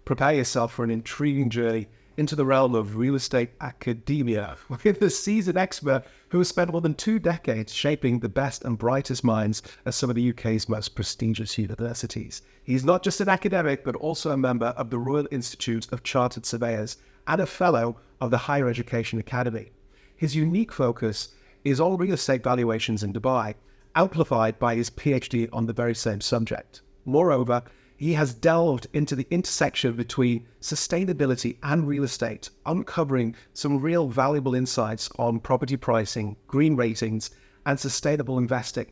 Prepare yourself for an intriguing journey into the realm of real estate academia with a seasoned expert who has spent more than 2 decades shaping the best and brightest minds at some of the UK's most prestigious universities. He's not just an academic, but also a member of the Royal Institute of Chartered Surveyors and a fellow of the Higher Education Academy. His unique focus is on real estate valuations in Dubai, amplified by his PhD on the very same subject. Moreover, he has delved into the intersection between sustainability and real estate, uncovering some real valuable insights on property pricing, green ratings, and sustainable investing.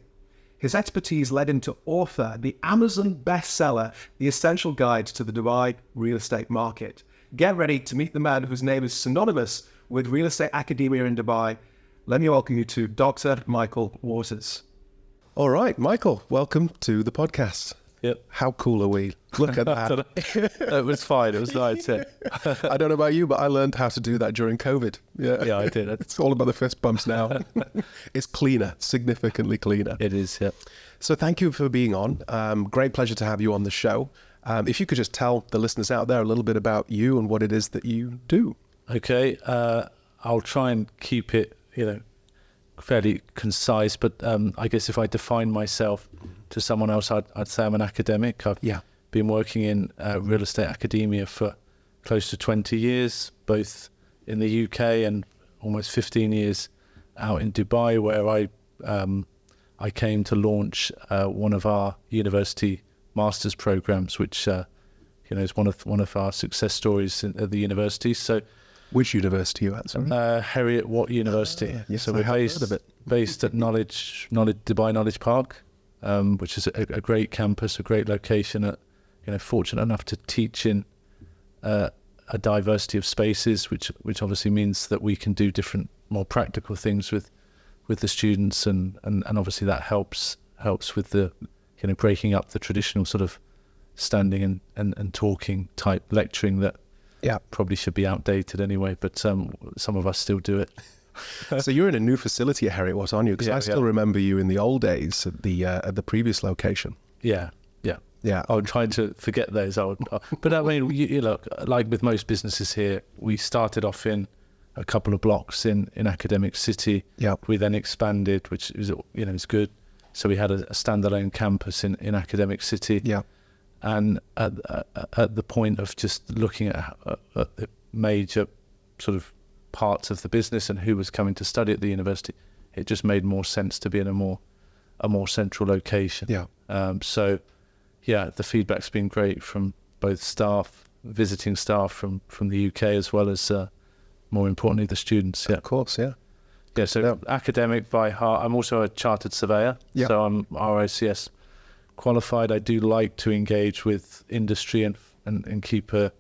His expertise led him to author the Amazon bestseller, The Essential Guide to the Dubai Real Estate Market. Get ready to meet the man whose name is synonymous with real estate academia in Dubai. Let me welcome you to Dr. Michael Waters. All right, Michael, welcome to the podcast. Yep. How cool are we? Look at that. It was fine. It was nice. Yeah. I don't know about you, but I learned how to do that during COVID. Yeah, I did. It's all about the fist bumps now. It's cleaner, significantly cleaner. It is, yeah. So thank you for being on. Great pleasure to have you on the show. If you could just tell the listeners out there a little bit about you and what it is that you do. Okay. I'll try and keep it, fairly concise, but I guess if I define myself to someone else, I'd say I'm an academic. I've been working in real estate academia for close to 20 years, both in the UK and almost 15 years out in Dubai, where I came to launch one of our university master's programs, which is one of our success stories at the university. So, which university are you at? Sorry? Heriot Watt University. Yes, so I have we're heard of it. based at Dubai Knowledge Park, which is a great campus, a great location. Fortunate enough to teach in a diversity of spaces, which obviously means that we can do different, more practical things with the students, and obviously that helps with the breaking up the traditional sort of standing and talking type lecturing that probably should be outdated anyway, but some of us still do it. So you're in a new facility at Heriot Watt, aren't you? Because I still remember you in the old days at the previous location. Yeah. I'm trying to forget those old. But I mean, you look, like with most businesses here, we started off in a couple of blocks in Academic City. Yeah. We then expanded, which is is good. So we had a standalone campus in Academic City. Yeah. And at the point of just looking at the major sort of parts of the business and who was coming to study at the university, it just made more sense to be in a more central location. Yeah. So the feedback's been great from both staff, visiting staff from the UK, as well as more importantly the students. Yeah. Of course, yeah. Yeah, so academic by heart. I'm also a chartered surveyor, so I'm RICS qualified. I do like to engage with industry and keep a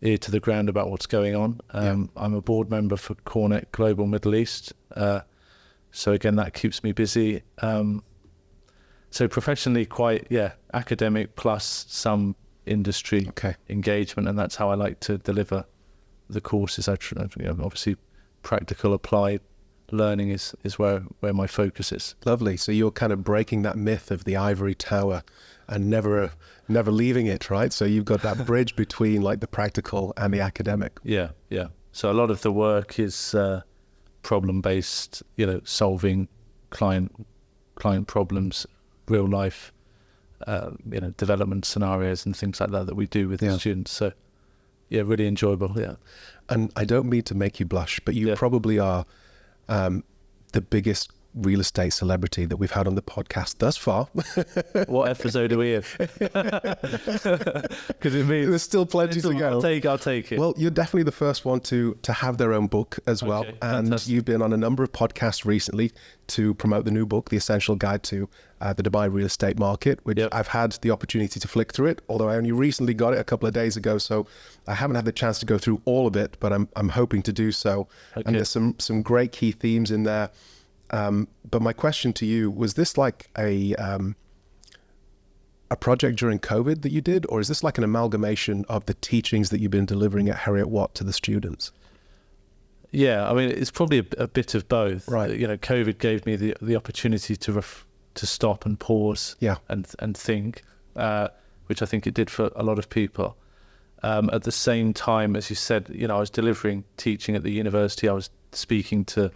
ear to the ground about what's going on. I'm a board member for Cornet Global Middle East, so again that keeps me busy. So professionally, quite academic plus some industry engagement, and that's how I like to deliver the courses. Obviously, practical applied learning is where my focus is. Lovely. So you're kind of breaking that myth of the ivory tower and never leaving it, right? So you've got that bridge between like the practical and the academic. Yeah. So a lot of the work is problem based, solving client problems, real life, development scenarios and things like that we do with the students. So really enjoyable. Yeah. And I don't mean to make you blush, but you probably are the biggest real estate celebrity that we've had on the podcast thus far. What episode are we in? Because it means there's still plenty to go. I'll take it. Well, you're definitely the first one to have their own book as well. And fantastic. You've been on a number of podcasts recently to promote the new book, The Essential Guide to the Dubai Real Estate Market, which I've had the opportunity to flick through it, although I only recently got it a couple of days ago, so I haven't had the chance to go through all of it, but I'm hoping to do so. And there's some great key themes in there. But my question to you, was this like a a project during COVID that you did, or is this like an amalgamation of the teachings that you've been delivering at Heriot Watt to the students? Yeah, I mean, it's probably a bit of both. Right. You know, COVID gave me the opportunity to stop and pause, and think, which I think it did for a lot of people. At the same time, as you said, you know, I was delivering teaching at the university. I was speaking to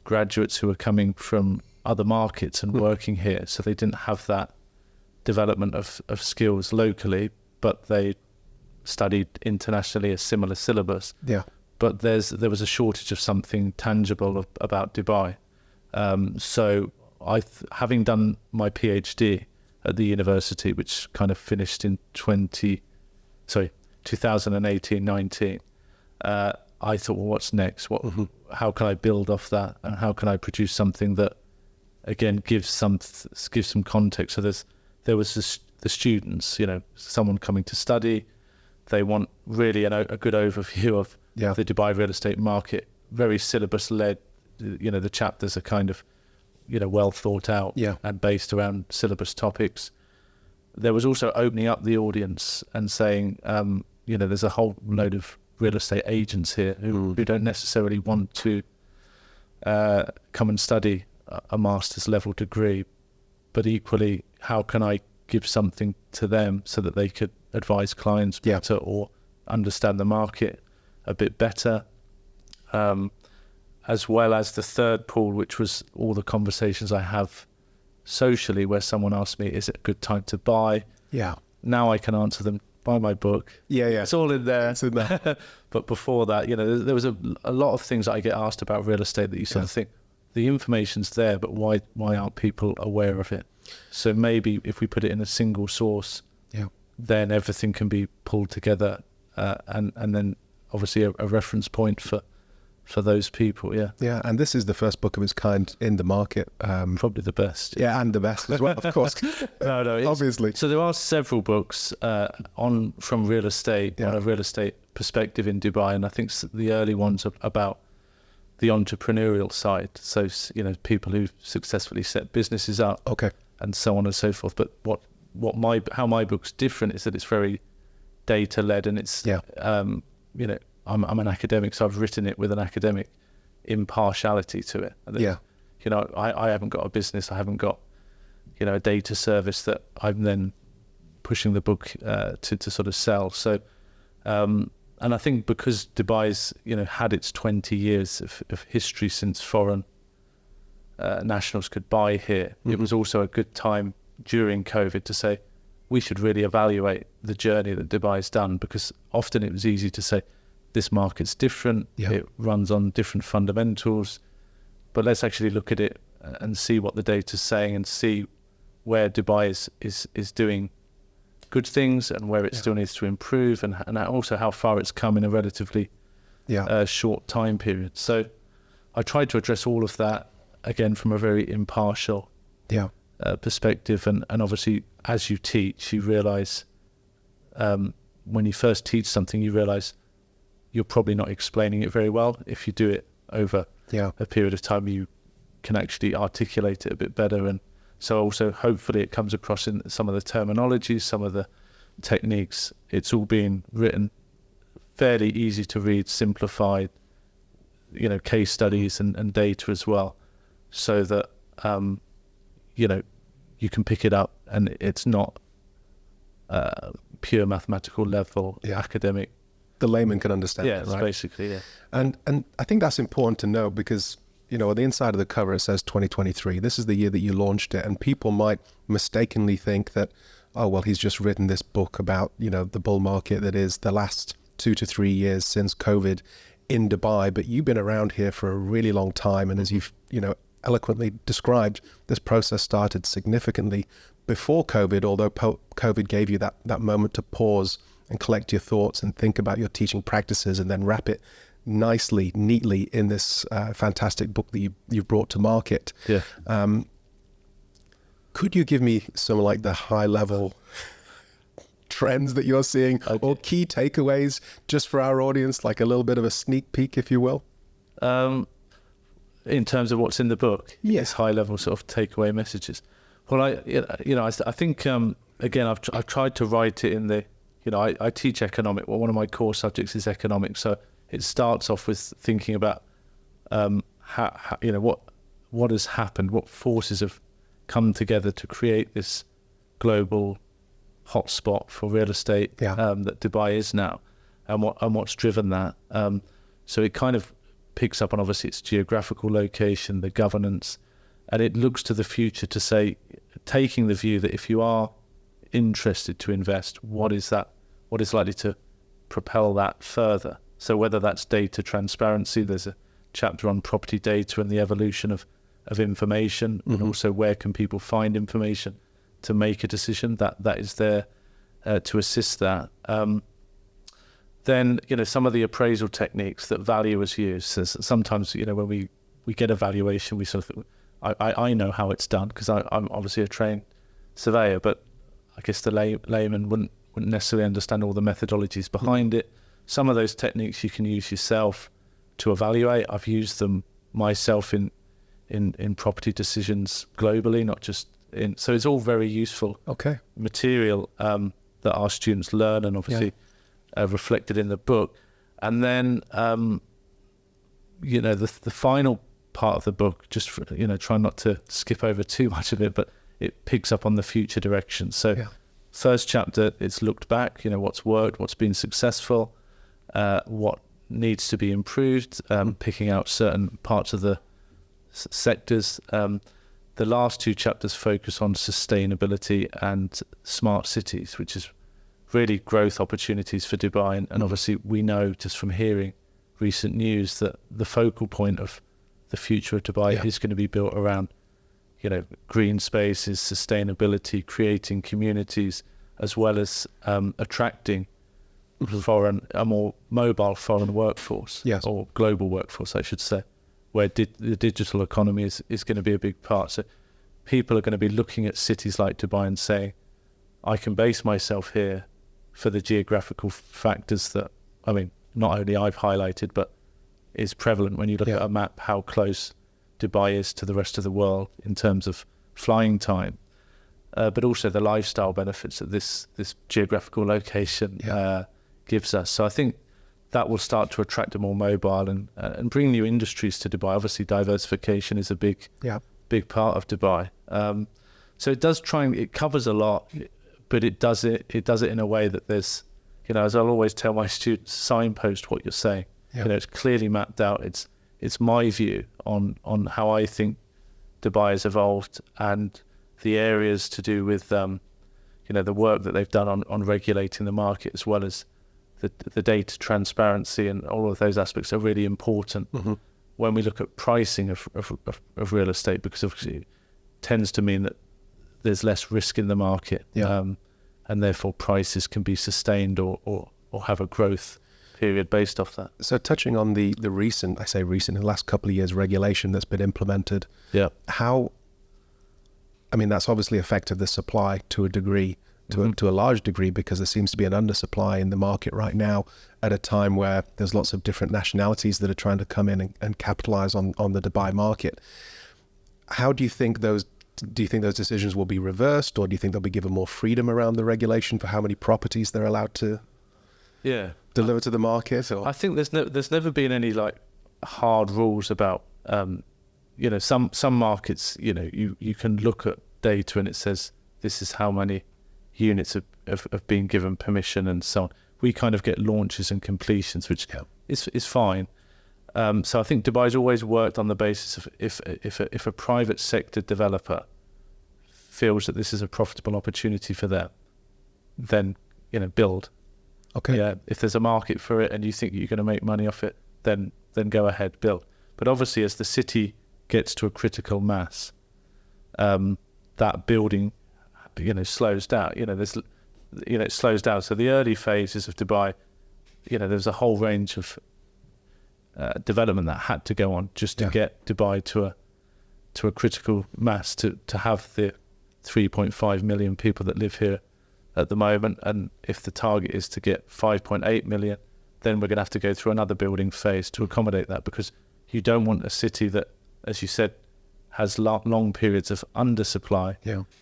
graduates who were coming from other markets and working here, so they didn't have that development of skills locally, but they studied internationally a similar syllabus. Yeah. But there was a shortage of something tangible about Dubai. So having done my PhD at the university, which kind of finished in 2018-19, I thought, well, what's next? How can I build off that, and how can I produce something that, again, gives some context? So there was the students, you know, someone coming to study. They want really a good overview of the Dubai real estate market, very syllabus led. You know, the chapters are kind of, you know, well thought out and based around syllabus topics. There was also opening up the audience and saying, you know, there's a whole load of real estate agents here who don't necessarily want to come and study a master's level degree, but equally, how can I give something to them so that they could advise clients better or understand the market a bit better, as well as the third pool, which was all the conversations I have socially where someone asked me, is it a good time to buy? Yeah. Now I can answer them, buy my book. Yeah. It's all in there. It's in there. But before that, you know, there was a lot of things that I get asked about real estate that you sort of think, the information's there, but why aren't people aware of it? So maybe if we put it in a single source, then everything can be pulled together, and then obviously a reference point for those people. Yeah, and this is the first book of its kind in the market. Probably the best. Yeah, and the best as well, of course. No, obviously. So there are several books from real estate, on a real estate perspective in Dubai, and I think the early ones are about the entrepreneurial side. So, you know, people who successfully set businesses up, and so on and so forth. But how my book's different is that it's very data led, and it's you know, I'm an academic, so I've written it with an academic impartiality to it. You know, I haven't got a business, I haven't got, you know, a data service that I'm then pushing the book to sort of sell. So, and I think because Dubai's, you know, had its 20 years of history since foreign nationals could buy here, it was also a good time during COVID to say, we should really evaluate the journey that Dubai's done, because often it was easy to say, this market's different, it runs on different fundamentals, but let's actually look at it and see what the data's saying, and see where Dubai is doing good things and where it still needs to improve, and also how far it's come in a relatively short time period. So I tried to address all of that, again, from a very impartial perspective, and obviously as you teach, you realise when you first teach something, you realise you're probably not explaining it very well. If you do it over a period of time, you can actually articulate it a bit better. And so also hopefully it comes across in some of the terminology, some of the techniques. It's all being written fairly easy to read, simplified, you know, case studies and data as well, so that you know, you can pick it up and it's not pure mathematical level academic. The layman can understand it, right? Basically, And I think that's important to know, because, you know, on the inside of the cover it says 2023. This is the year that you launched it, and people might mistakenly think that, oh, well, he's just written this book about, you know, the bull market that is the last 2 to 3 years since COVID in Dubai. But you've been around here for a really long time, and as you've, you know, eloquently described, this process started significantly before COVID, although COVID gave you that moment to pause and collect your thoughts and think about your teaching practices, and then wrap it nicely, neatly in this fantastic book that you've brought to market. Could you give me some, like, the high level trends that you're seeing, or key takeaways, just for our audience, like a little bit of a sneak peek, if you will? In terms of what's in the book, high level sort of takeaway messages. Well, I think again, I've tried to write it in the, I teach economics. Well, one of my core subjects is economics. So it starts off with thinking about how what has happened, what forces have come together to create this global hotspot for real estate that Dubai is now, and what's driven that. So it kind of picks up on obviously its geographical location, the governance, and it looks to the future to say, taking the view that if you are interested to invest, what is likely to propel that further? So whether that's data transparency, there's a chapter on property data and the evolution of information, and also where can people find information to make a decision. That is there to assist that. Then some of the appraisal techniques that valuers use. So sometimes when we get a valuation, we sort of I know how it's done because I'm obviously a trained surveyor, but I guess the layman wouldn't necessarily understand all the methodologies behind it. Some of those techniques you can use yourself to evaluate. I've used them myself in property decisions globally, not just in. So it's all very useful material that our students learn, and obviously reflected in the book. And then the final part of the book, just for, try not to skip over too much of it, but it picks up on the future direction. So first chapter, it's looked back, what's worked, what's been successful, what needs to be improved, picking out certain parts of the sectors. The last two chapters focus on sustainability and smart cities, which is really growth opportunities for Dubai. And obviously we know just from hearing recent news that the focal point of the future of Dubai is going to be built around, green spaces, sustainability, creating communities, as well as attracting a more mobile foreign workforce, or global workforce, I should say, where the digital economy is going to be a big part. So people are going to be looking at cities like Dubai and saying, I can base myself here for the geographical factors that, not only I've highlighted, but is prevalent when you look at a map, how close Dubai is to the rest of the world in terms of flying time, but also the lifestyle benefits that this geographical location gives us. So I think that will start to attract a more mobile and bring new industries to Dubai. Obviously, diversification is a big part of Dubai. So it does it covers a lot, but it does it in a way that there's, as I'll always tell my students, signpost what you're saying. It's clearly mapped out. It's my view on how I think Dubai has evolved, and the areas to do with the work that they've done on regulating the market, as well as the data transparency, and all of those aspects are really important when we look at pricing of real estate, because obviously it tends to mean that there's less risk in the market, and therefore prices can be sustained or have a growth period based off that. So touching on the recent, in the last couple of years, regulation that's been implemented, how, that's obviously affected the supply to a degree, to a large degree, because there seems to be an undersupply in the market right now at a time where there's lots of different nationalities that are trying to come in and capitalize on the Dubai market. How do you think those decisions will be reversed, or do you think they'll be given more freedom around the regulation for how many properties they're allowed to deliver to the market? Or? I think there's never been any hard rules about some markets. You can look at data and it says this is how many units have been given permission and so on. We kind of get launches and completions, which is fine. So I think Dubai's always worked on the basis of if a private sector developer feels that this is a profitable opportunity for them, then build. If there's a market for it and you think you're going to make money off it, then go ahead, build. But obviously, as the city gets to a critical mass, that building slows down. It slows down. So the early phases of Dubai, there's a whole range of development that had to go on just to get Dubai to a critical mass to have the 3.5 million people that live here at the moment. And if the target is to get 5.8 million, then we're going to have to go through another building phase to accommodate that, because you don't want a city that, as you said, has long periods of undersupply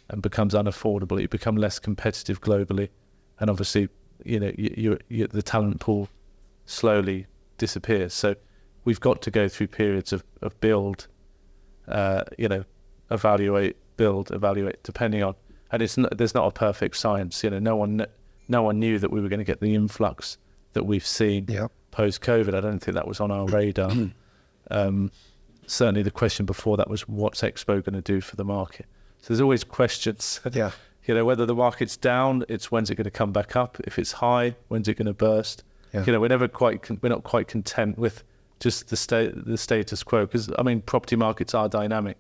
and becomes unaffordable, you become less competitive globally, and obviously, the talent pool slowly disappears. So we've got to go through periods of build, evaluate, depending on, and there's not a perfect science. No one knew that we were going to get the influx that we've seen post-COVID. I don't think that was on our radar. Certainly the question before that was, what's Expo going to do for the market? So there's always questions. Whether the market's down, it's when's it going to come back up? If it's high, when's it going to burst? We're not quite content with just the status quo, because property markets are dynamic.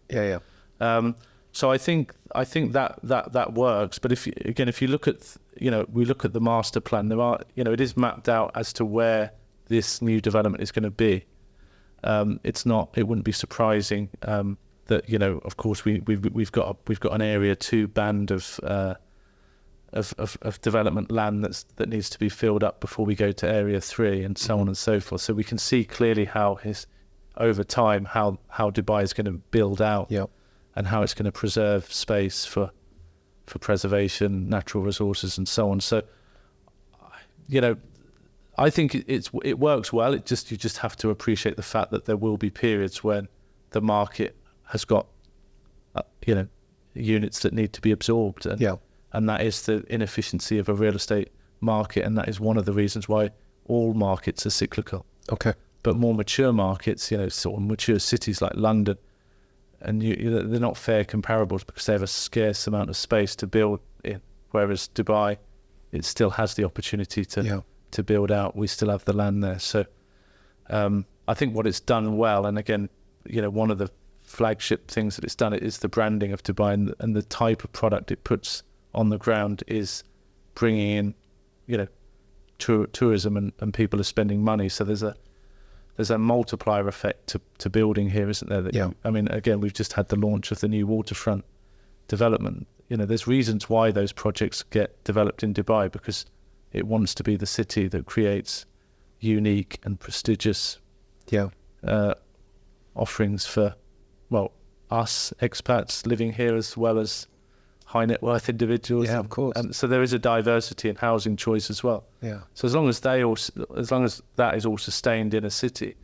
So I think that works. But if you look at we look at the master plan, there are it is mapped out as to where this new development is going to be. It wouldn't be surprising that of course we've got an area 2 band of development land that needs to be filled up before we go to area 3, and so on and so forth. So we can see clearly how over time how Dubai is going to build out, and how it's going to preserve space for preservation, natural resources, and so on. So I think it works well. You just have to appreciate the fact that there will be periods when the market has got units that need to be absorbed, and that is the inefficiency of a real estate market, and that is one of the reasons why all markets are cyclical. Okay. But more mature markets, sort of mature cities like London, and they're not fair comparables because they have a scarce amount of space to build in, whereas Dubai, it still has the opportunity to build out. We still have the land there. So I think what it's done well, and again, one of the flagship things that it's done, it is the branding of Dubai, and the type of product it puts on the ground is bringing in, tourism, and people are spending money. So there's a multiplier effect to building here, isn't there? Again, we've just had the launch of the new waterfront development. There's reasons why those projects get developed in Dubai, because it wants to be the city that creates unique and prestigious offerings for, us expats living here, as well as high net worth individuals. Yeah, of course. And so there is a diversity in housing choice as well. So as long as that is all sustained in a city,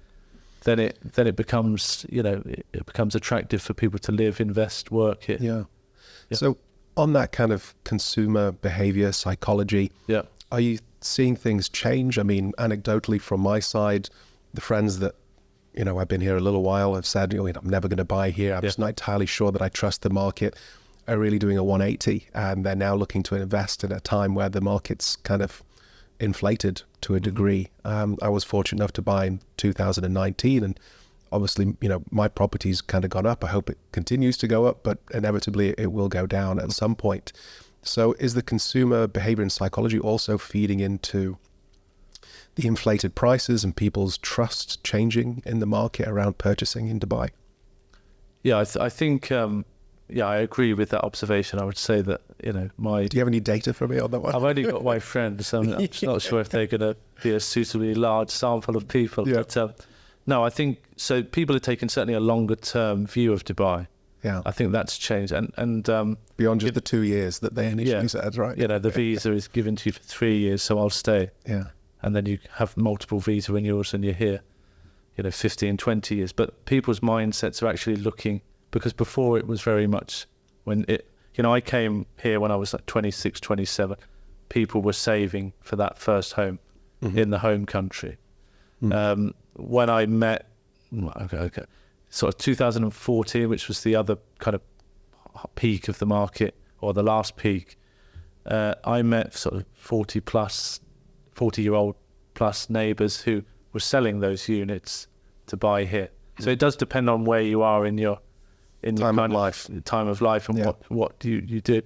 then it becomes it becomes attractive for people to live, invest, work here. So on that kind of consumer behavior psychology, are you seeing things change? Anecdotally from my side, the friends that I've been here a little while have said, I'm never going to buy here. I'm just not entirely sure that I trust the market, are really doing a 180, and they're now looking to invest at a time where the market's kind of inflated to a degree. I was fortunate enough to buy in 2019, and obviously, my property's kind of gone up. I hope it continues to go up, but inevitably it will go down at some point. So is the consumer behavior and psychology also feeding into the inflated prices and people's trust changing in the market around purchasing in Dubai? I think I agree with that observation. I would say that Do you have any data for me on that one? I've only got my friends, so I'm just not sure if they're going to be a suitably large sample of people. But no, I think so. People are taking certainly a longer term view of Dubai. I think that's changed, and beyond just the 2 years that they initially said, right? The visa is given to you for 3 years, so I'll stay. And then you have multiple visa renewals, and you're here, 15, 20 years. But people's mindsets are actually looking, because before it was very much when I came here when I was like 26, 27, people were saving for that first home in the home country. When I met, sort of 2014, which was the other kind of peak of the market, or the last peak, I met sort of 40-year-old plus neighbours who were selling those units to buy here. So it does depend on where you are in your time of life, and what you do.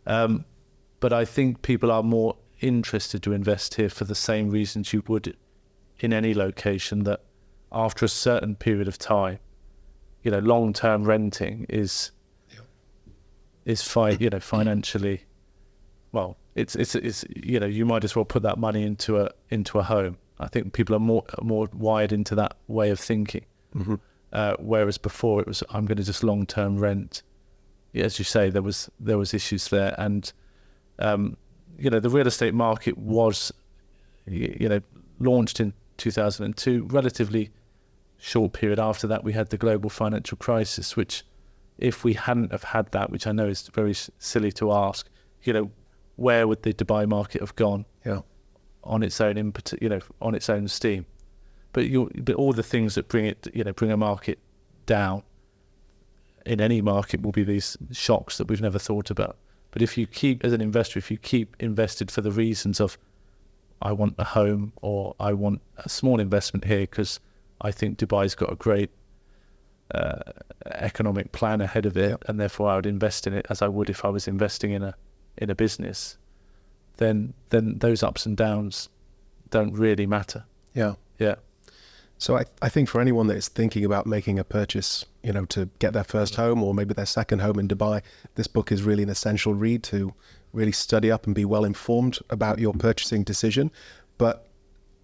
But I think people are more interested to invest here for the same reasons you would in any location, that after a certain period of time, long-term renting is financially, well, it's you might as well put that money into a home. I think people are more wired into that way of thinking. whereas before it was, I'm going to just long-term rent. As you say, there was issues there, and the real estate market was launched in 2002. Relatively short period after that, we had the global financial crisis, which, if we hadn't have had that, which I know is very silly to ask, where would the Dubai market have gone? Yeah. On its own on its own steam. But all the things that bring a market down in any market will be these shocks that we've never thought about. But if you keep, as an investor, invested for the reasons of, I want a home, or I want a small investment here because I think Dubai's got a great economic plan ahead of it, and therefore I would invest in it as I would if I was investing in a business, then those ups and downs don't really matter. Yeah. Yeah. So I think for anyone that is thinking about making a purchase, to get their first home or maybe their second home in Dubai, this book is really an essential read to really study up and be well informed about your purchasing decision. But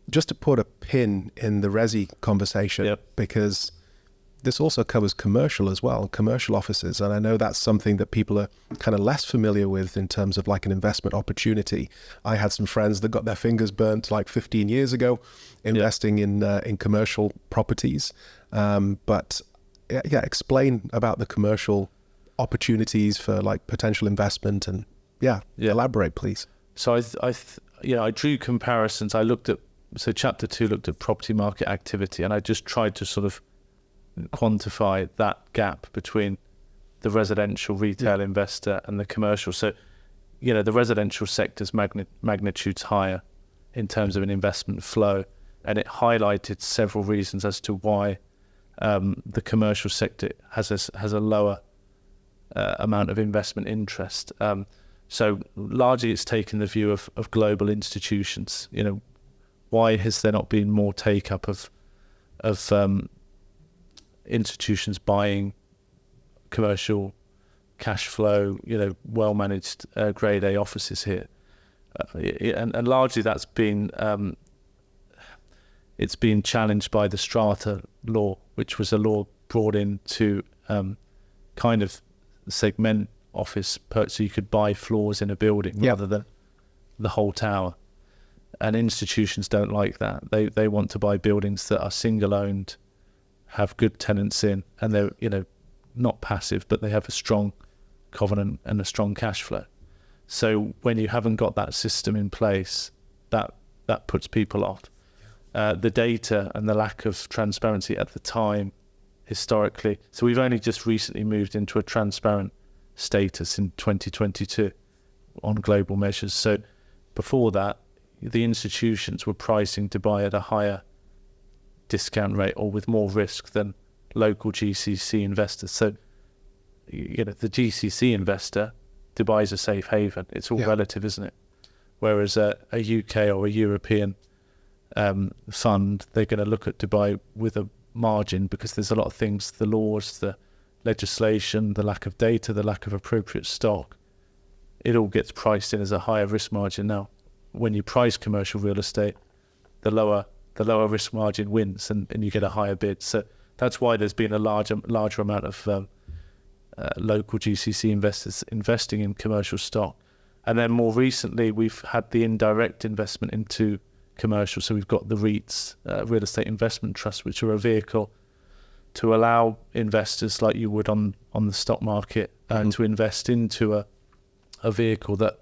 just to put a pin in the resi conversation, because this also covers commercial as well, commercial offices. And I know that's something that people are kind of less familiar with in terms of like an investment opportunity. I had some friends that got their fingers burnt like 15 years ago investing in commercial properties. But explain about the commercial opportunities for like potential investment and elaborate, please. So I drew comparisons. Chapter 2 looked at property market activity, and I just tried to sort of quantify that gap between the residential retail investor and the commercial. So, the residential sector's magnitude's higher in terms of an investment flow, and it highlighted several reasons as to why the commercial sector has a lower amount of investment interest. So largely it's taken the view of global institutions. Why has there not been more take-up of institutions buying commercial cash flow, well-managed grade A offices here? And largely that's been it's been challenged by the strata law, which was a law brought in to kind of segment office so you could buy floors in a building rather than the whole tower. And institutions don't like that. They want to buy buildings that are single owned, have good tenants in, and they're not passive, but they have a strong covenant and a strong cash flow. So when you haven't got that system in place, that puts people off. The data and the lack of transparency at the time, historically. So we've only just recently moved into a transparent status in 2022 on global measures. So before that, the institutions were pricing to buy at a higher discount rate or with more risk than local GCC investors. So, the GCC investor, Dubai is a safe haven. It's all relative, isn't it? Whereas a UK or a European fund, they're going to look at Dubai with a margin because there's a lot of things, the laws, the legislation, the lack of data, the lack of appropriate stock. It all gets priced in as a higher risk margin. Now, when you price commercial real estate, the lower risk margin wins, and you get a higher bid. So that's why there's been a larger amount of local GCC investors investing in commercial stock. And then more recently, we've had the indirect investment into commercial. So we've got the REITs, Real Estate Investment Trust, which are a vehicle to allow investors like you would on the stock market to invest into a vehicle that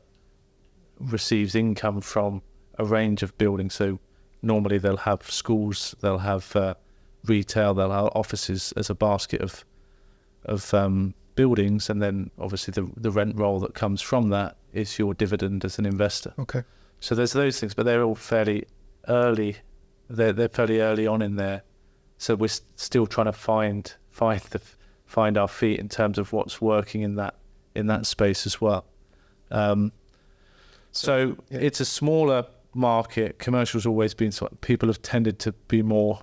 receives income from a range of buildings. So normally they'll have schools, they'll have retail, they'll have offices as a basket of buildings, and then obviously the rent roll that comes from that is your dividend as an investor. Okay. So there's those things, but they're all fairly early. They're fairly early on in there. So we're still trying to find our feet in terms of what's working in that space as well. So it's a smaller market. Commercial's always been people have tended to be more.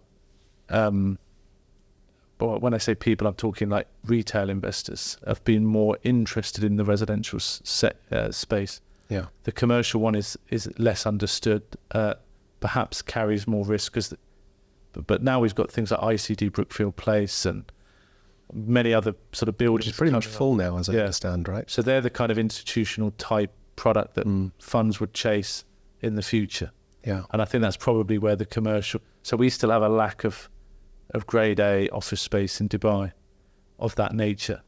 But when I say people, I'm talking like retail investors have been more interested in the residential space. Yeah. The commercial one is less understood. Perhaps carries more risk But now we've got things like ICD Brookfield Place and many other sort of buildings. Which is pretty much full now, as I understand, right? So they're the kind of institutional type product that funds would chase in the future. Yeah. And I think that's probably where the commercial... So we still have a lack of grade A office space in Dubai of that nature.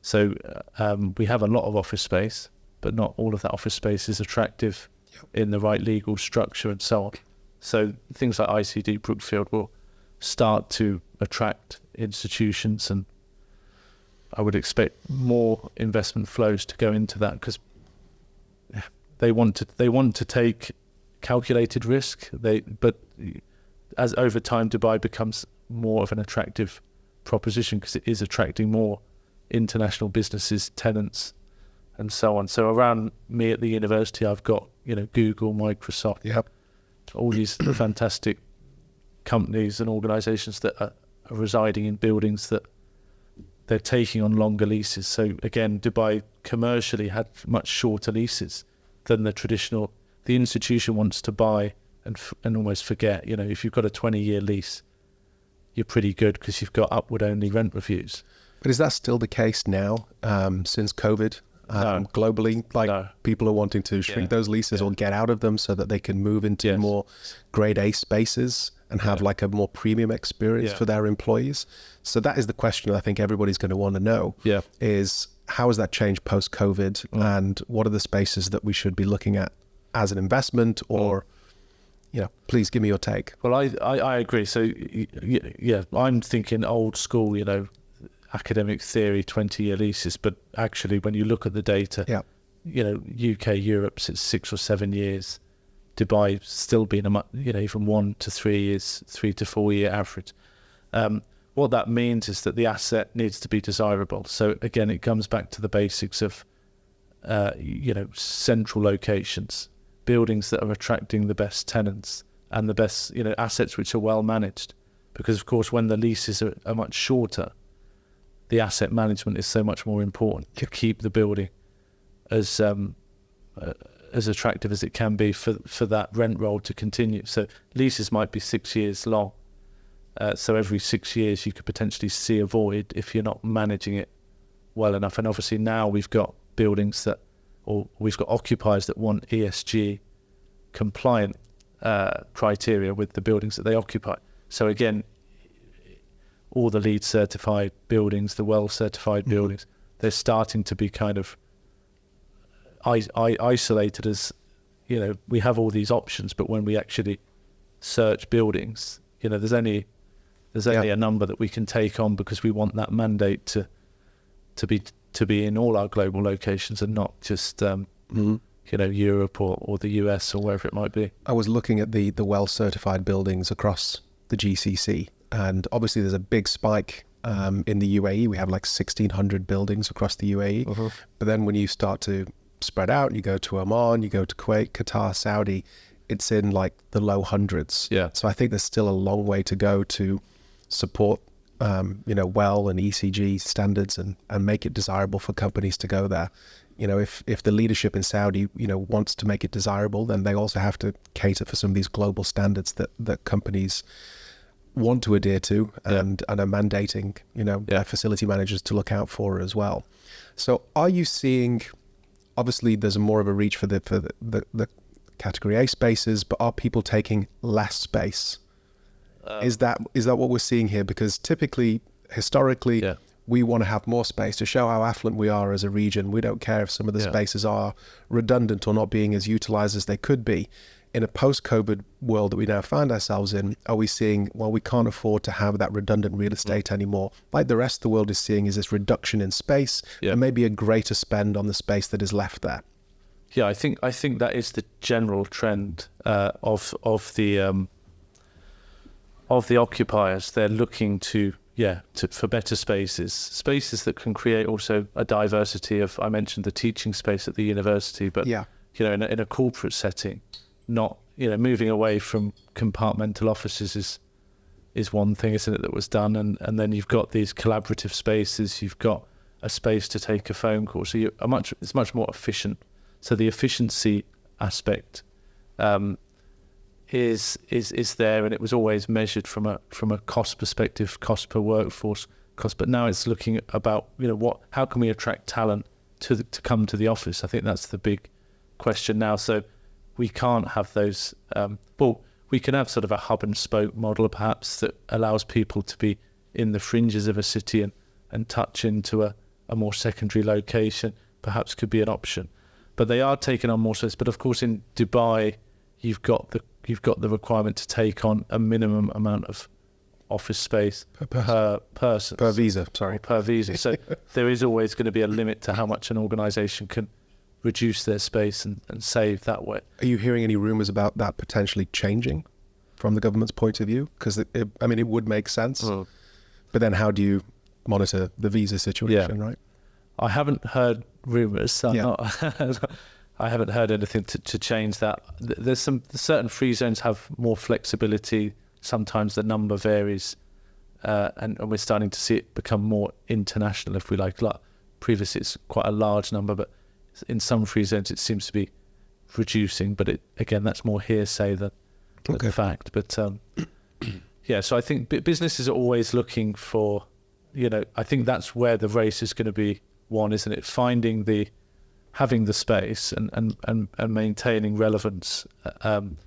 So we have a lot of office space, but not all of that office space is attractive in the right legal structure and so on. So things like ICD Brookfield will start to attract institutions, and I would expect more investment flows to go into that because they want to take calculated risk. But as over time Dubai becomes more of an attractive proposition because it is attracting more international businesses, tenants, and so on. So around me at the university, I've got Google, Microsoft, all these fantastic companies and organisations that are residing in buildings that they're taking on longer leases. So again, Dubai commercially had much shorter leases than the traditional. The institution wants to buy and almost forget. If you've got a 20-year lease, you're pretty good because you've got upward-only rent reviews. But is that still the case now, since COVID? No. Globally, people are wanting to shrink those leases or get out of them so that they can move into more grade A spaces and have like a more premium experience for their employees. So that is the question I think everybody's going to want to know is how has that changed post-COVID and what are the spaces that we should be looking at as an investment or, please give me your take. Well, I agree. So, I'm thinking old school, academic theory, 20-year leases, but actually when you look at the data, UK, Europe's it's 6 or 7 years. Dubai still being even 1 to 3 years, 3 to 4 year average. What that means is that the asset needs to be desirable. So again, it comes back to the basics of, central locations, buildings that are attracting the best tenants and the best, assets which are well managed. Because of course, when the leases are much shorter, the asset management is so much more important to keep the building as attractive as it can be for that rent roll to continue. So leases might be 6 years long. So every 6 years you could potentially see a void if you're not managing it well enough. And obviously now we've got buildings we've got occupiers that want ESG compliant criteria with the buildings that they occupy. So again, all the LEED certified buildings, the well certified buildings, they're starting to be kind of isolated as, we have all these options, but when we actually search buildings, there's only a number that we can take on because we want that mandate to be in all our global locations and not just Europe or the US or wherever it might be. I was looking at the well certified buildings across the GCC. And obviously there's a big spike in the UAE. We have like 1,600 buildings across the UAE. But then when you start to spread out, you go to Oman, you go to Kuwait, Qatar, Saudi, it's in like the low hundreds. Yeah. So I think there's still a long way to go to support, well and ECG standards and make it desirable for companies to go there. If the leadership in Saudi, wants to make it desirable, then they also have to cater for some of these global standards that companies want to adhere to and are mandating, their facility managers to look out for as well. So are you seeing, obviously there's more of a reach for the category A spaces, but are people taking less space? Is that what we're seeing here? Because typically, historically, we want to have more space to show how affluent we are as a region. We don't care if some of the spaces are redundant or not being as utilized as they could be. In a post-COVID world that we now find ourselves in, are we seeing, we can't afford to have that redundant real estate anymore? Like the rest of the world is seeing is this reduction in space and maybe a greater spend on the space that is left there. Yeah, I think that is the general trend of the occupiers. They're looking for better spaces that can create also a diversity of. I mentioned the teaching space at the university, but in a corporate setting. Not moving away from compartmental offices is one thing, isn't it, that was done, and then you've got these collaborative spaces, you've got a space to take a phone call, so it's much more efficient. So the efficiency aspect is there, and it was always measured from a cost perspective, cost per workforce cost. But now it's looking about, how can we attract talent to come to the office? I think that's the big question now. So we can't have those. We can have sort of a hub and spoke model, perhaps, that allows people to be in the fringes of a city and touch into a more secondary location. Perhaps could be an option, but they are taking on more space. But of course, in Dubai, you've got the requirement to take on a minimum amount of office space per person. Per visa, sorry. Per visa. So there is always going to be a limit to how much an organisation can reduce their space and save that way. Are you hearing any rumours about that potentially changing from the government's point of view? Because, it would make sense. Mm. But then how do you monitor the visa situation, right? I haven't heard rumours. I haven't heard anything to change that. There's certain free zones have more flexibility. Sometimes the number varies, and we're starting to see it become more international, if we like. Previously, it's quite a large number, but in some free zones, it seems to be reducing. But again, that's more hearsay than fact. But so I think businesses are always looking for, I think that's where the race is going to be won, isn't it? Having the space and maintaining relevance, and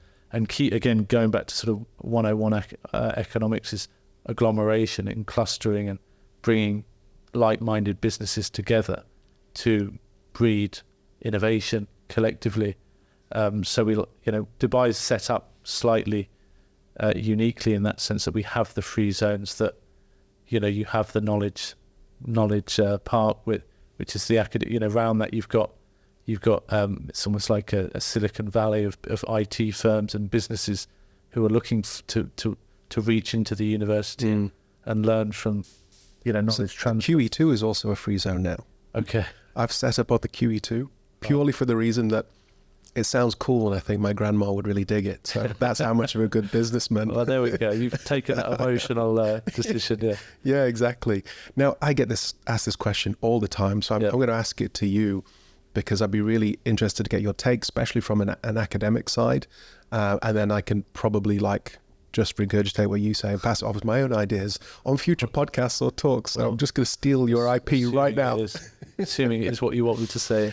going back to sort of 101 economics is agglomeration and clustering and bringing like-minded businesses together to breed innovation collectively. So Dubai is set up slightly uniquely in that sense that we have the free zones, that you have the knowledge park which is the academic. Around that you've got it's almost like a Silicon Valley of IT firms and businesses who are looking to reach into the university and learn from knowledge transfer. QE2 is also a free zone now. Okay, I've set up on the QE2 purely for the reason that it sounds cool, and I think my grandma would really dig it. So that's how much of a good businessman. Well, there we go. You've taken that emotional decision, yeah. Yeah, exactly. Now, I get asked this question all the time, so I'm going to ask it to you because I'd be really interested to get your take, especially from an academic side, and then I can probably just regurgitate what you say and pass it off as my own ideas on future podcasts or talks. So I'm just going to steal your IP right now. Assuming it is what you want me to say.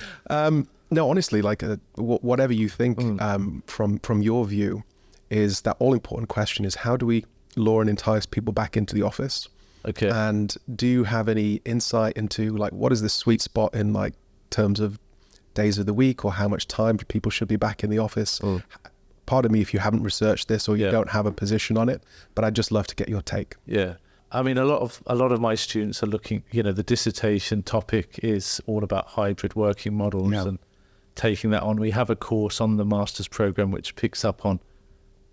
No, honestly, whatever you think from your view is that all-important question is how do we lure and entice people back into the office? Okay. And do you have any insight into what is the sweet spot in terms of days of the week, or how much time people should be back in the office? Pardon me if you haven't researched this or you don't have a position on it, but I'd just love to get your take. Yeah. I mean, a lot of my students are looking, the dissertation topic is all about hybrid working models and taking that on. We have a course on the master's program which picks up on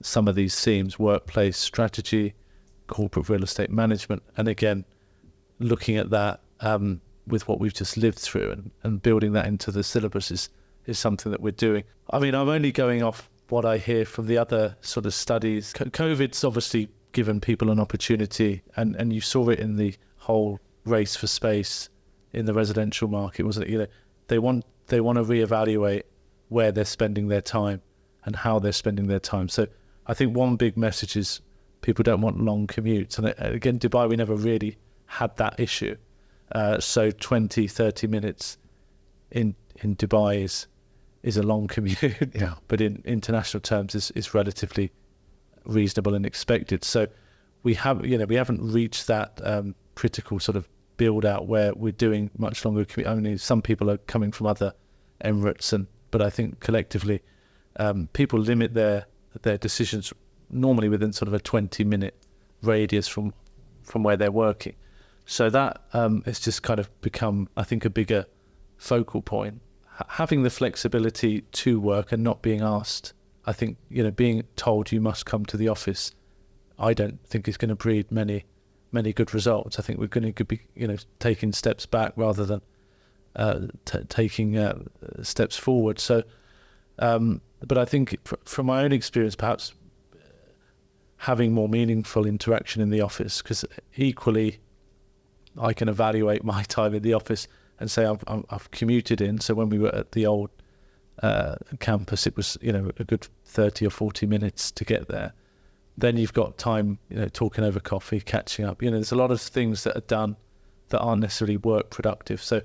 some of these themes: workplace strategy, corporate real estate management, and again, looking at that with what we've just lived through and building that into the syllabus is something that we're doing. I mean, I'm only going off what I hear from the other sort of studies. COVID's obviously given people an opportunity, and you saw it in the whole race for space in the residential market, wasn't it? They want to reevaluate where they're spending their time and how they're spending their time. So I think one big message is people don't want long commutes. And again, Dubai, we never really had that issue. So 20, 30 minutes in Dubai is a long commute, but in international terms is relatively reasonable and expected. So we haven't reached that critical sort of build out where we're doing much longer commute. I mean, some people are coming from other Emirates, but I think collectively people limit their decisions normally within sort of a 20-minute radius from where they're working. So that has just kind of become, I think, a bigger focal point. Having the flexibility to work and not being asked, I think, being told you must come to the office, I don't think is going to breed many good results. I think we're going to be, taking steps back rather than taking steps forward. So, but I think from my own experience, perhaps having more meaningful interaction in the office, because equally I can evaluate my time in the office and say I've commuted in. So when we were at the old campus, it was, a good 30 or 40 minutes to get there. Then you've got time, talking over coffee, catching up. There's a lot of things that are done that aren't necessarily work productive. So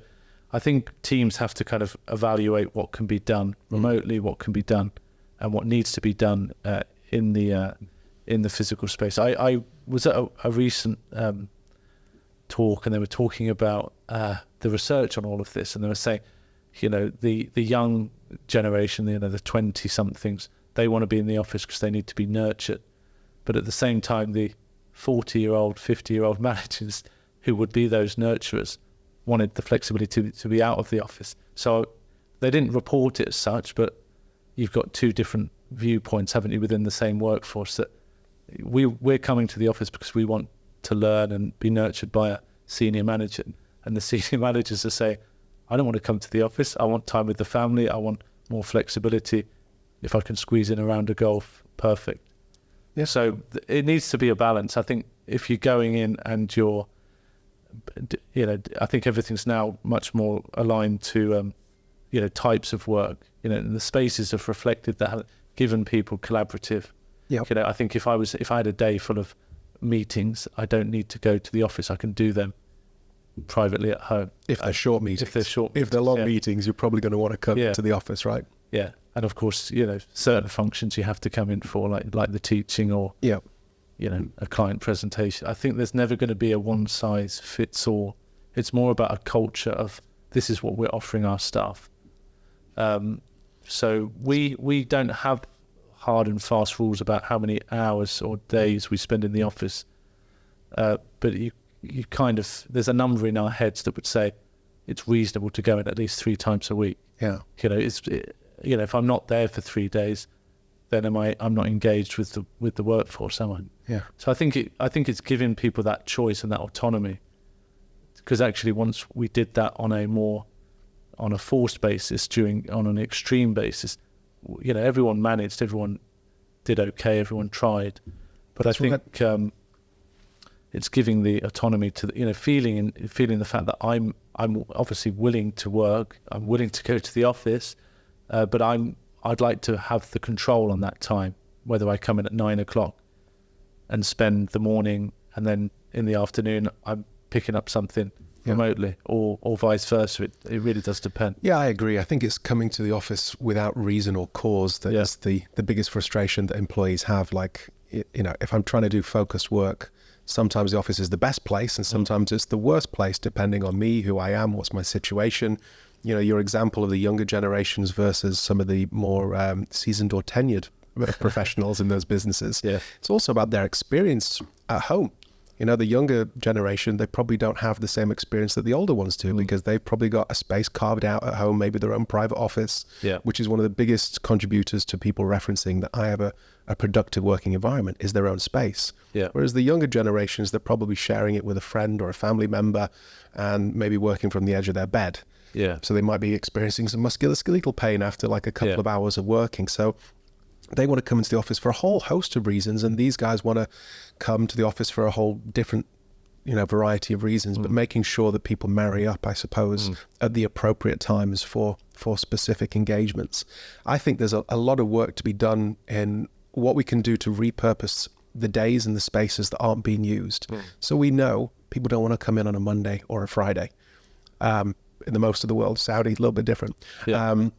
I think teams have to kind of evaluate what can be done remotely, what can be done, and what needs to be done in the physical space. I was at a recent talk, and they were talking about the research on all of this, and they were saying, the young generation, the 20-somethings, they want to be in the office because they need to be nurtured. But at the same time, the 40-year-old, 50-year-old managers who would be those nurturers wanted the flexibility to be out of the office. So they didn't report it as such, but you've got two different viewpoints, haven't you, within the same workforce, that we're coming to the office because we want to learn and be nurtured by a senior manager. And the senior managers are saying, I don't want to come to the office. I want time with the family. I want more flexibility. If I can squeeze in a round of golf, perfect. Yeah. So it needs to be a balance. I think if you're going in and you're, I think everything's now much more aligned to, types of work, and the spaces have reflected that, have given people collaborative. Yeah. I think if I had a day full of meetings, I don't need to go to the office. I can do them privately at home. If they're short meetings. If they're long meetings, you're probably going to want to come to the office, right? Yeah. And of course, certain functions you have to come in for, like the teaching or, a client presentation. I think there's never going to be a one size fits all. It's more about a culture of, this is what we're offering our staff. So we don't have hard and fast rules about how many hours or days we spend in the office. But you kind of, there's a number in our heads that would say it's reasonable to go in at least 3 times a week. Yeah. If I'm not there for 3 days, then I'm not engaged with the workforce, am I? Yeah. So I think it's giving people that choice and that autonomy, because actually once we did that on a forced basis, on an extreme basis, everyone managed, everyone did okay, everyone tried, but I think it's giving the autonomy to feeling the fact that I'm obviously willing to work, I'm willing to go to the office, but I'd like to have the control on that time, whether I come in at 9 o'clock and spend the morning, and then in the afternoon I'm picking up something remotely, or vice versa. It really does depend. Yeah, I agree. I think it's coming to the office without reason or cause that is the biggest frustration that employees have. Like, if I'm trying to do focused work, sometimes the office is the best place and sometimes it's the worst place, depending on me, who I am, what's my situation. Your example of the younger generations versus some of the more seasoned or tenured professionals in those businesses. Yeah. It's also about their experience at home. The younger generation, they probably don't have the same experience that the older ones do, because they've probably got a space carved out at home, maybe their own private office, which is one of the biggest contributors to people referencing that I have a productive working environment, is their own space. Yeah. Whereas the younger generations, they're probably sharing it with a friend or a family member and maybe working from the edge of their bed. Yeah. So they might be experiencing some musculoskeletal pain after like a couple of hours of working. So they want to come into the office for a whole host of reasons, and these guys want to come to the office for a whole different, variety of reasons, but making sure that people marry up, I suppose, at the appropriate times for specific engagements. I think there's a lot of work to be done in what we can do to repurpose the days and the spaces that aren't being used. So we know people don't want to come in on a Monday or a Friday. In the most of the world, Saudi, a little bit different. Yeah.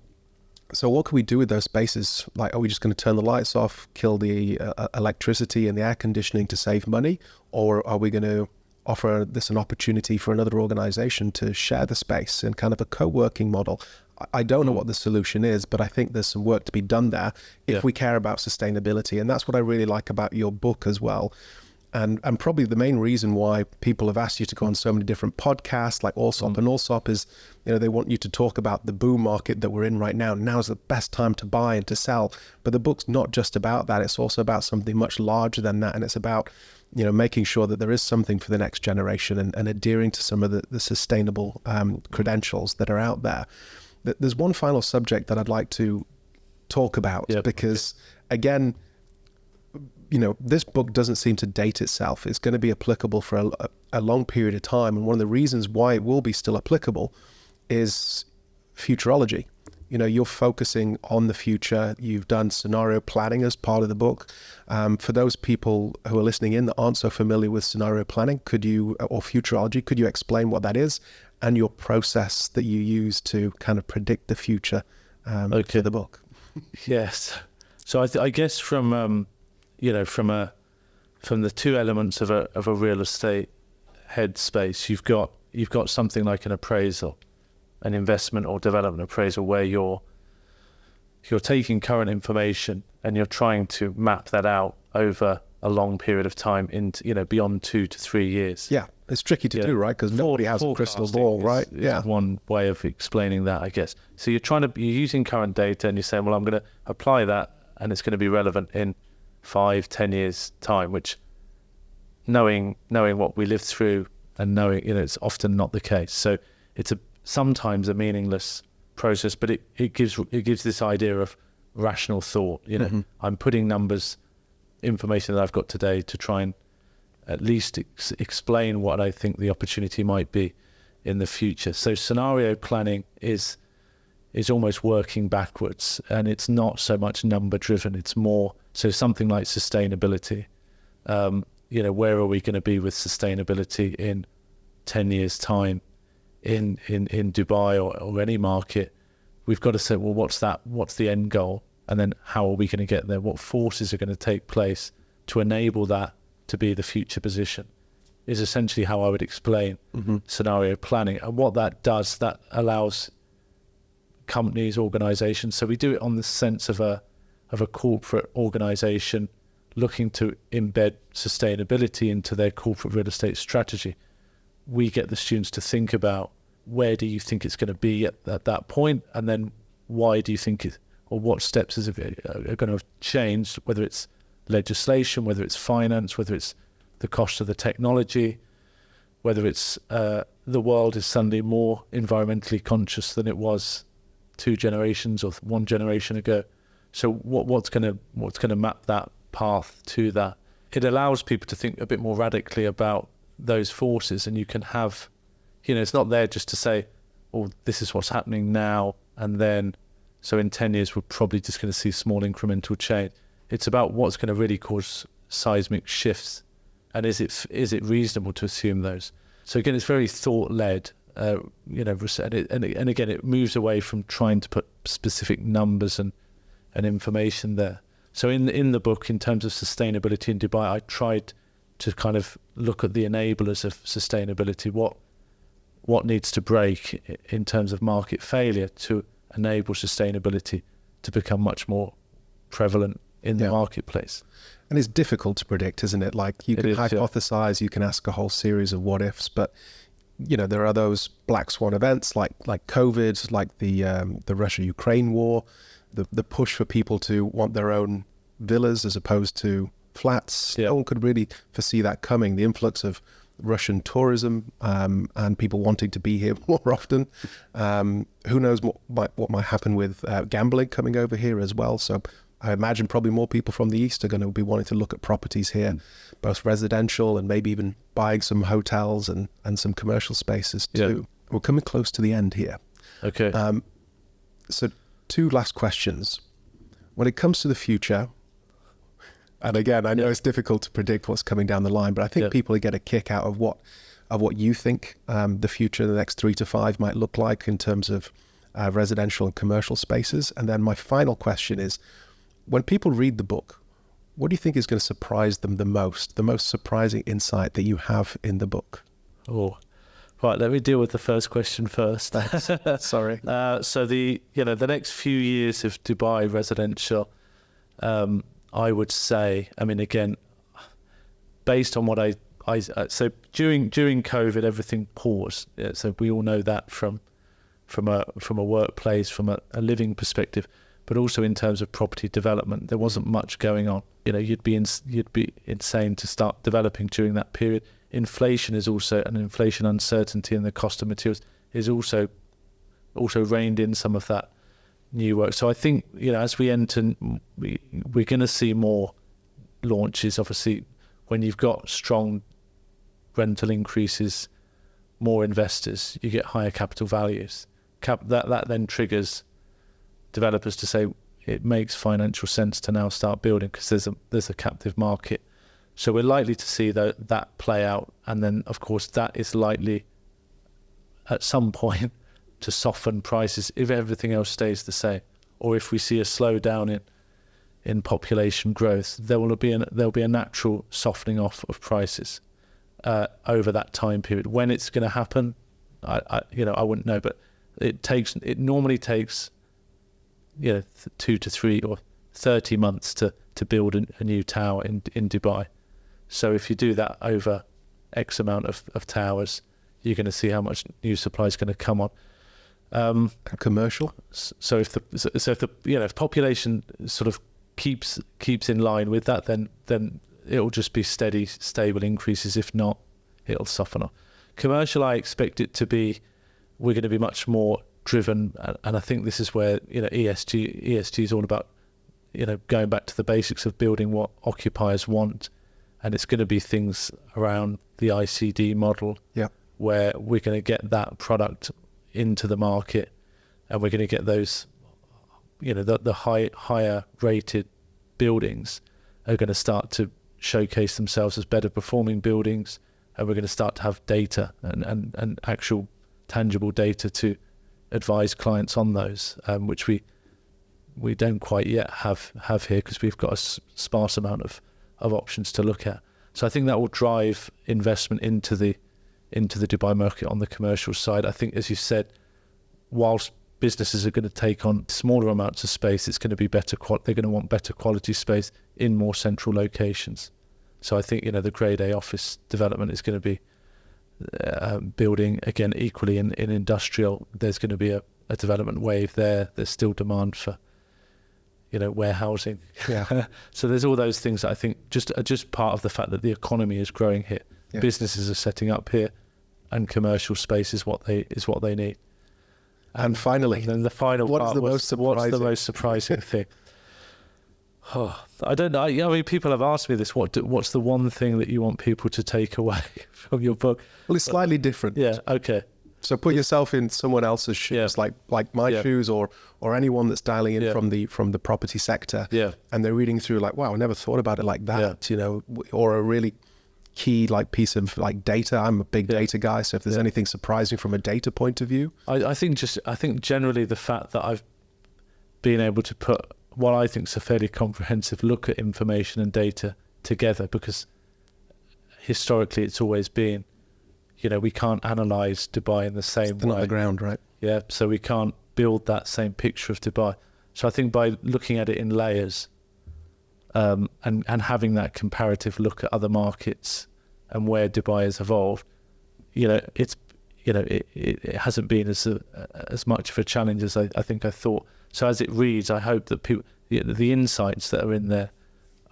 So what can we do with those spaces? Like, are we just going to turn the lights off, kill the electricity and the air conditioning to save money? Or are we going to offer this an opportunity for another organization to share the space in kind of a co-working model? I don't know what the solution is, but I think there's some work to be done there if we care about sustainability. And that's what I really like about your book as well. And probably the main reason why people have asked you to go on so many different podcasts like Allsop and Allsop is, they want you to talk about the boom market that we're in right now. Now's the best time to buy and to sell. But the book's not just about that. It's also about something much larger than that. And it's about, making sure that there is something for the next generation and adhering to some of the sustainable credentials that are out there. There's one final subject that I'd like to talk about because, again, this book doesn't seem to date itself. It's going to be applicable for a long period of time. And one of the reasons why it will be still applicable is futurology. you're focusing on the future. You've done scenario planning as part of the book. For those people who are listening in that aren't so familiar with scenario planning, or futurology, could you explain what that is and your process that you use to kind of predict the future for the book? Yes. So I guess from the two elements of a real estate headspace, you've got something like an appraisal, an investment or development appraisal, where you're taking current information and you're trying to map that out over a long period of time into, beyond 2 to 3 years. Yeah, it's tricky to do, right? Because nobody has a crystal ball, right? Is one way of explaining that, I guess. So you're using current data and you're saying, well, I'm going to apply that and it's going to be relevant in 5-10 years time, which knowing what we lived through and knowing, it's often not the case. So it's sometimes a meaningless process, but it gives this idea of rational thought. I'm putting numbers, information that I've got today to try and at least explain what I think the opportunity might be in the future. So scenario planning is almost working backwards, and it's not so much number driven. It's more so something like sustainability. Where are we going to be with sustainability in 10 years time in Dubai or any market? We've got to say, well, what's the end goal? And then how are we going to get there? What forces are going to take place to enable that to be the future position is essentially how I would explain scenario planning. And what that does, that allows companies, organizations. So we do it on the sense of a corporate organization looking to embed sustainability into their corporate real estate strategy. We get the students to think about, where do you think it's going to be at that point, and then why do you think or what steps are going to change, whether it's legislation, whether it's finance, whether it's the cost of the technology, whether it's the world is suddenly more environmentally conscious than it was 2 generations or 1 generation ago. So what's going to map that path to that? It allows people to think a bit more radically about those forces, and you can have, it's not there just to say, oh, this is what's happening now, and then so in 10 years we're probably just going to see small incremental change. It's about what's going to really cause seismic shifts, and is it reasonable to assume those? So again, it's very thought led, and again, it moves away from trying to put specific numbers and information there. So in the book, in terms of sustainability in Dubai, I tried to kind of look at the enablers of sustainability, what needs to break in terms of market failure to enable sustainability to become much more prevalent in the marketplace. And it's difficult to predict, isn't it? Like you can hypothesize, you can ask a whole series of what ifs, but there are those black swan events like COVID, like the Russia-Ukraine war, the push for people to want their own villas as opposed to flats. No one could really foresee that coming. The influx of Russian tourism and people wanting to be here more often. Who knows what might happen with gambling coming over here as well. So I imagine probably more people from the East are going to be wanting to look at properties here, both residential and maybe even buying some hotels and some commercial spaces too. We're coming close to the end here. Okay. So 2 last questions. When it comes to the future, and again, I know it's difficult to predict what's coming down the line, but I think people get a kick out of what you think the future, the next 3 to 5 might look like in terms of residential and commercial spaces. And then my final question is, when people read the book, what do you think is going to surprise them the most surprising insight that you have in the book? Oh, right. Let me deal with the first question first. Sorry. So the next few years of Dubai residential, I would say, I mean, again, based on what so during COVID, everything paused. Yeah, so we all know that from a workplace, from a living perspective, but also in terms of property development, there wasn't much going on. You'd be insane to start developing during that period. Inflation is also an inflation uncertainty, and the cost of materials is also reined in some of that new work. So I think, as we enter, we're going to see more launches. Obviously, when you've got strong rental increases, more investors, you get higher capital values. That then triggers developers to say it makes financial sense to now start building because there's a captive market. So we're likely to see that play out, and then of course that is likely at some point to soften prices if everything else stays the same, or if we see a slowdown in population growth, there'll be a natural softening off of prices over that time period. When it's going to happen, I wouldn't know, but it normally takes 2 to 3 or 30 months to build a new tower in Dubai. So if you do that over X amount of towers, you're going to see how much new supply is going to come on. Commercial. So if population sort of keeps in line with that, then it'll just be steady, stable increases. If not, it'll soften up. Commercial, I expect it to be. We're going to be much more driven, and I think this is where ESG is all about. Going back to the basics of building what occupiers want. And it's going to be things around the ICD model, where we're going to get that product into the market, and we're going to get those, the higher rated buildings are going to start to showcase themselves as better performing buildings, and we're going to start to have data and actual tangible data to advise clients on those, which we don't quite yet have here because we've got a sparse amount of options to look at. So I think that will drive investment into the Dubai market on the commercial side. I think, as you said, whilst businesses are going to take on smaller amounts of space, it's going to be better. They're going to want better quality space in more central locations. So I think the Grade A office development is going to be building again equally in industrial. There's going to be a development wave there. There's still demand for warehousing. So there's all those things that I think just part of the fact that the economy is growing here. Businesses are setting up here, and commercial space is what they need. And finally, and then the final part, what's the most surprising thing? I don't know. I mean, people have asked me this. What's the one thing that you want people to take away from your book? Well, it's slightly different. Yeah. Okay. So put yourself in someone else's shoes, like my shoes, or anyone that's dialing in from the property sector, and they're reading through like, wow, I never thought about it like that, or a really key piece of data. I'm a big data guy, so if there's anything surprising from a data point of view, I think generally the fact that I've been able to put what I think is a fairly comprehensive look at information and data together, because historically it's always been, we can't analyse Dubai in the same way. Not the ground, right? Yeah, so we can't build that same picture of Dubai. So I think by looking at it in layers, and having that comparative look at other markets and where Dubai has evolved, it hasn't been as much of a challenge as I think I thought. So as it reads, I hope that people, the insights that are in there,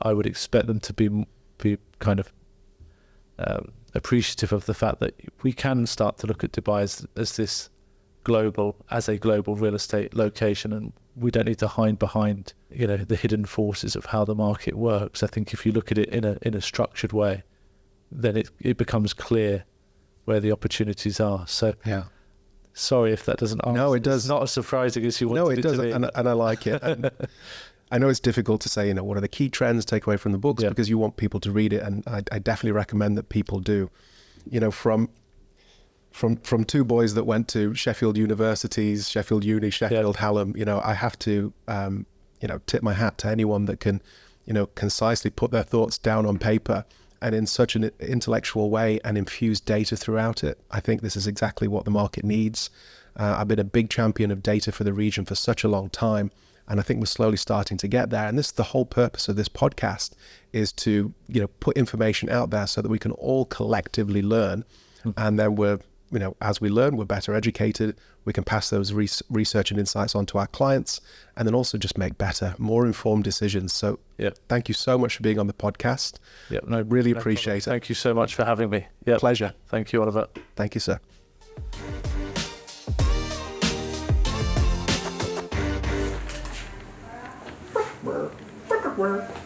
I would expect them to be kind of appreciative of the fact that we can start to look at Dubai as a global real estate location, and we don't need to hide behind the hidden forces of how the market works. I think if you look at it in a structured way, then it becomes clear where the opportunities are. So sorry if that doesn't answer. No, it does. It's not as surprising as you wanted it to be. No, it does, and I like it. And I know it's difficult to say, what are the key trends to take away from the books, because you want people to read it, and I definitely recommend that people do. From two boys that went to Sheffield universities, Sheffield Uni, Sheffield Hallam, I have to, tip my hat to anyone that can, concisely put their thoughts down on paper and in such an intellectual way and infuse data throughout it. I think this is exactly what the market needs. I've been a big champion of data for the region for such a long time, and I think we're slowly starting to get there. And this is the whole purpose of this podcast, is to, put information out there so that we can all collectively learn. And then we're, as we learn, we're better educated. We can pass those research and insights on to our clients, and then also just make better, more informed decisions. So thank you so much for being on the podcast. Really appreciate it. Thank you so much for having me. Pleasure. Thank you, Oliver. Thank you, sir.